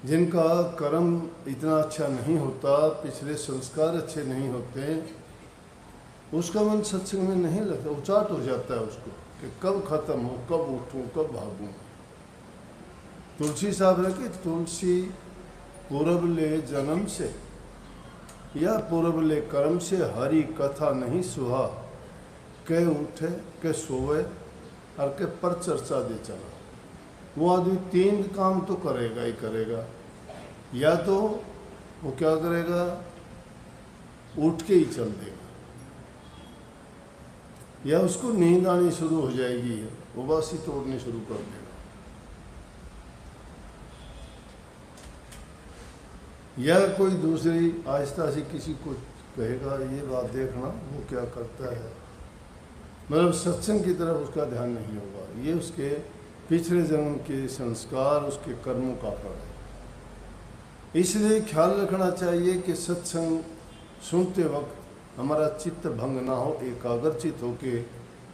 जिनका कर्म इतना अच्छा नहीं होता, पिछले संस्कार अच्छे नहीं होते, उसका मन सत्संग में नहीं लगता, उचाट हो जाता है उसको कि कब खत्म हो, कब उठूं, कब भागूं। तुलसी साहब ने कि तुलसी पूरब ले जन्म से या पूरब ले कर्म से हरी कथा नहीं सुहा, के उठे के सोवे और के पर चर्चा दे चला। वो आदमी तीन काम तो करेगा ही करेगा, या तो वो क्या करेगा, उठ के ही चल देगा, या उसको नींद आनी शुरू हो जाएगी, उबासी तोड़नी शुरू कर देगा, या कोई दूसरी आहिस्ता से किसी को कहेगा ये बात देखना वो क्या करता है, मतलब सत्संग की तरफ उसका ध्यान नहीं होगा। ये उसके पिछले जन्म के संस्कार, उसके कर्मों का फल है। इसलिए ख्याल रखना चाहिए कि सत्संग सुनते वक्त हमारा चित्त भंग ना हो, एकाग्रचित होके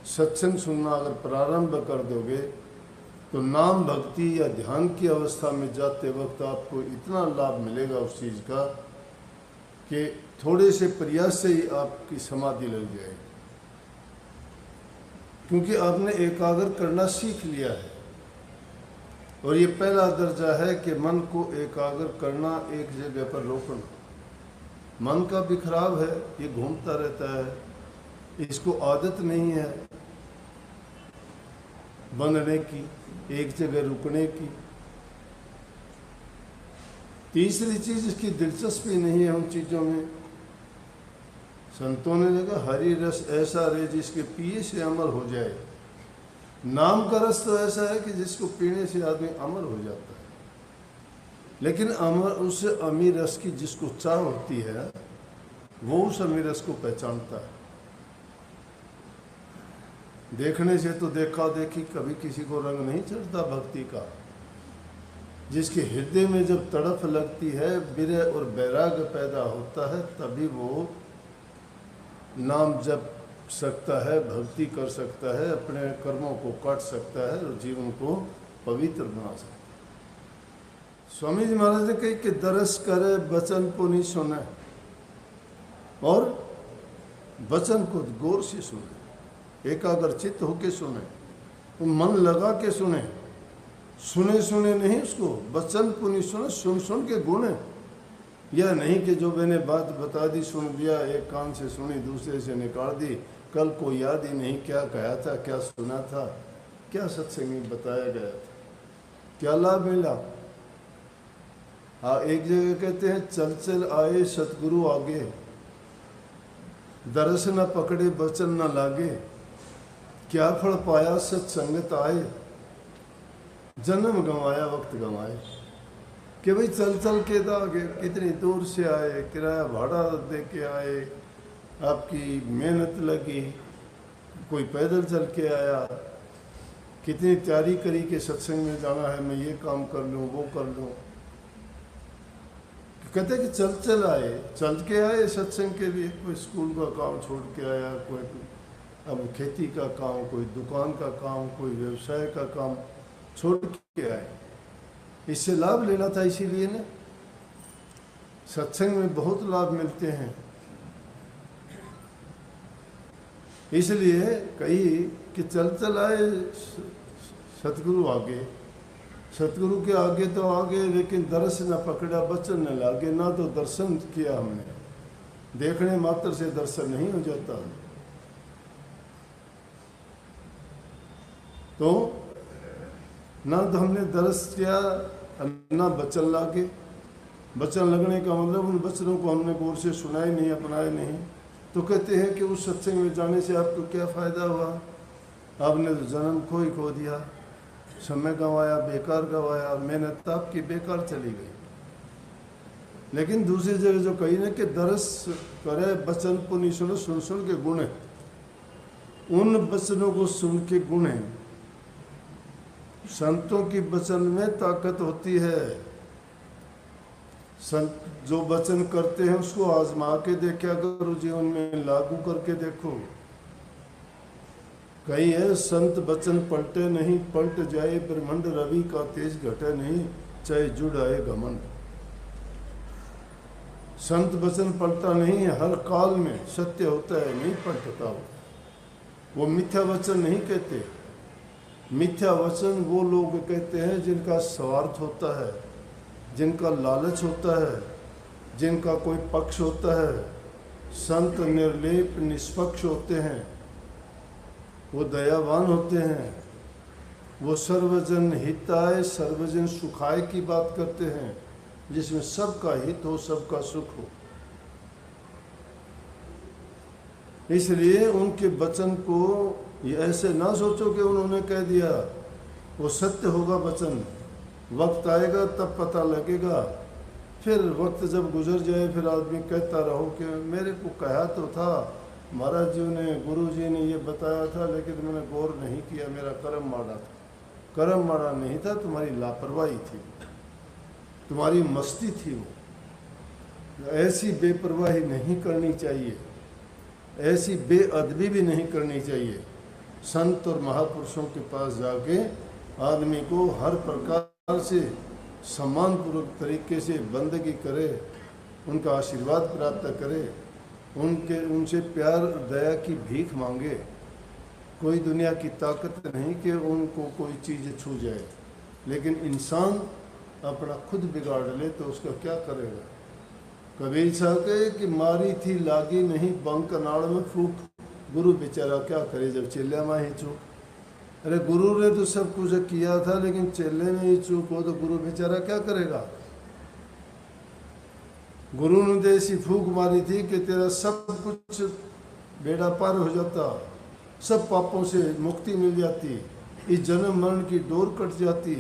सत्संग सुनना अगर प्रारंभ कर दोगे तो नाम भक्ति या ध्यान की अवस्था में जाते वक्त आपको इतना लाभ मिलेगा उस चीज़ का कि थोड़े से प्रयास से ही आपकी समाधि लग जाएगी, क्योंकि आपने एकाग्र करना सीख लिया है। और ये पहला दर्जा है कि मन को एकाग्र करना, एक जगह पर रोकना। मन का बिखराव है, ये घूमता रहता है, इसको आदत नहीं है बनने की, एक जगह रुकने की। तीसरी चीज, इसकी दिलचस्पी नहीं है उन चीजों में। संतों ने देखा हरि रस ऐसा रे जिसके पिए से अमर हो जाए। नाम का रस तो ऐसा है कि जिसको पीने से आदमी अमर हो जाता है, लेकिन अमर उस अमीर रस की जिसको चाह होती है वो उस अमीर रस को पहचानता है। देखने से तो देखा देखी कभी किसी को रंग नहीं चढ़ता भक्ति का। जिसके हृदय में जब तड़फ लगती है, विरह और वैराग्य पैदा होता है, तभी वो नाम जप सकता है, भक्ति कर सकता है, अपने कर्मों को काट सकता है और जीवन को पवित्र बना सकता है। स्वामी जी महाराज ने कही कि दरस करे वचन को नहीं सुने, और वचन को गौर से सुने, एकाग्र चित्त होके सुने, तो मन लगा के सुने। सुने सुने नहीं, उसको वचन को नहीं सुने, सुन सुन के गुणे। यह नहीं कि जो मैंने बात बता दी, सुन दिया, एक कान से सुनी दूसरे से निकाल दी, कल को याद ही नहीं क्या कहा था, क्या सुना था, क्या सत्संग में बताया गया था, क्या लाभ मिला। हाँ, एक जगह कहते हैं चल चल आए सतगुरु आगे, दरस न पकड़े वचन न लागे, क्या फल पाया सत्संगत आए, जन्म गंवाया वक्त गंवाए। कि भाई चल चल के तो आगे, कितनी दूर से आए, किराया भाड़ा दे के आए, आपकी मेहनत लगी, कोई पैदल चल के आया, कितनी तैयारी करी कि सत्संग में जाना है, मैं ये काम कर लूँ, वो कर लूँ। कहते कि चल चल आए, चल के आए सत्संग के लिए। कोई स्कूल का काम छोड़ के आया, कोई अब खेती का काम, कोई दुकान का काम, कोई व्यवसाय का काम छोड़ के आए। इससे लाभ लेना था, इसीलिए ना सत्संग में बहुत लाभ मिलते हैं। इसलिए कही कि चल चल आए सतगुरु आगे, सतगुरु के आगे तो आगे, लेकिन दर्श न पकड़ा वचन न लागे। ना तो दर्शन किया हमने, देखने मात्र से दर्शन नहीं हो जाता। तो ना तो हमने दर्श किया, ना वचन लागे। वचन लगने का मतलब उन वचनों को हमने गौर से सुना ही नहीं, अपनाए नहीं। तो कहते हैं कि उस सत्संग में जाने से आपको क्या फ़ायदा हुआ? आपने तो जन्म खो दिया, समय गंवाया, बेकार गंवाया, मेहनत आपकी बेकार चली गई। लेकिन दूसरी जगह जो कही ना कि दरस करे वचन को नहीं सुनो, सुन सुन के गुण है। उन वचनों को सुन के गुण है। संतों की वचन में ताकत होती है। संत जो वचन करते हैं उसको आजमा के देखा करो, जीवन में लागू करके देखो। कहीं है संत वचन पलटे नहीं, पलट जाए ब्रह्मांड रवि का तेज घटे नहीं। चाहे जुड़ आए घमंड। संत वचन पलटा नहीं है, हर काल में सत्य होता है, नहीं पलटता वो मिथ्या वचन नहीं कहते। मिथ्या वचन वो लोग कहते हैं जिनका स्वार्थ होता है, जिनका लालच होता है, जिनका कोई पक्ष होता है। संत निर्लेप निष्पक्ष होते हैं, वो दयावान होते हैं, वो सर्वजन हिताय सर्वजन सुखाय की बात करते हैं, जिसमें सबका हित हो, सबका सुख हो। इसलिए उनके वचन को ये ऐसे ना सोचो कि उन्होंने कह दिया, वो सत्य होगा वचन, वक्त आएगा तब पता लगेगा। फिर वक्त जब गुजर जाए फिर आदमी कहता रहो कि मेरे को कहा तो था, महाराज जी ने, गुरु जी ने ये बताया था, लेकिन मैंने गौर नहीं किया, मेरा कर्म माड़ा था। कर्म माड़ा नहीं था, तुम्हारी लापरवाही थी, तुम्हारी मस्ती थी। वो ऐसी बेपरवाही नहीं करनी चाहिए, ऐसी बेअदबी भी नहीं करनी चाहिए। संत और महापुरुषों के पास जाके आदमी को हर प्रकार से सम्मानपूर्वक तरीके से बंदगी करे, उनका आशीर्वाद प्राप्त करे, उनसे प्यार दया की भीख मांगे। कोई दुनिया की ताकत नहीं कि उनको कोई चीज़ छू जाए, लेकिन इंसान अपना खुद बिगाड़ ले तो उसका क्या करेगा। कबीर साहब कहे कि मारी थी लागी नहीं बंक नाड़ में फूक, गुरु बेचारा क्या करे जब चेले में ही चूक। अरे गुरु ने तो सब कुछ किया था, लेकिन चेले में ही चूक हो तो गुरु बेचारा क्या करेगा। गुरु ने तो ऐसी फूक मारी थी कि तेरा सब कुछ बेड़ा पार हो जाता, सब पापों से मुक्ति मिल जाती, इस जन्म मरण की डोर कट जाती,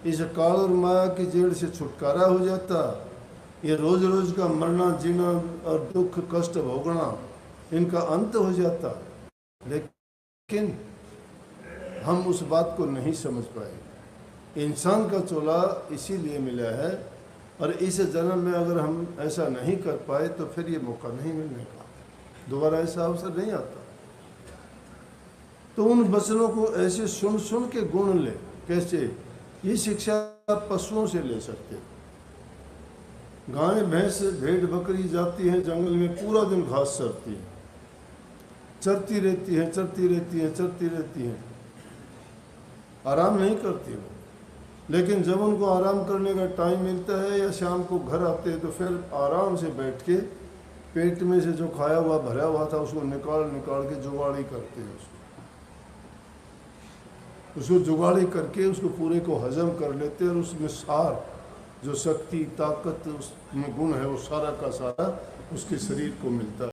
इस काल और माया की जेड़ से छुटकारा हो जाता, ये रोज रोज का मरना जीना और दुख कष्ट भोगना इनका अंत हो जाता। लेकिन हम उस बात को नहीं समझ पाए। इंसान का चोला इसीलिए मिला है, और इस जन्म में अगर हम ऐसा नहीं कर पाए तो फिर ये मौका नहीं मिलने का, दोबारा ऐसा अवसर नहीं आता। तो उन वचनों को ऐसे सुन सुन के गुण ले। कैसे? ये शिक्षा आप पशुओं से ले सकते। गाय भैंस भेड़ बकरी जाती है जंगल में, पूरा दिन घास चरती है, चरती रहती है, चरती रहती है, चरती रहती है, आराम नहीं करती वो। लेकिन जब उनको आराम करने का टाइम मिलता है या शाम को घर आते हैं तो फिर आराम से बैठ के पेट में से जो खाया हुआ भरा हुआ था उसको निकाल निकाल के जुगाड़ी करते हैं। उसको जुगाड़ी करके उसको पूरे को हजम कर लेते हैं, और उसमें सार जो शक्ति ताकत उसमें गुण है वो सारा का सारा उसके शरीर को मिलता है।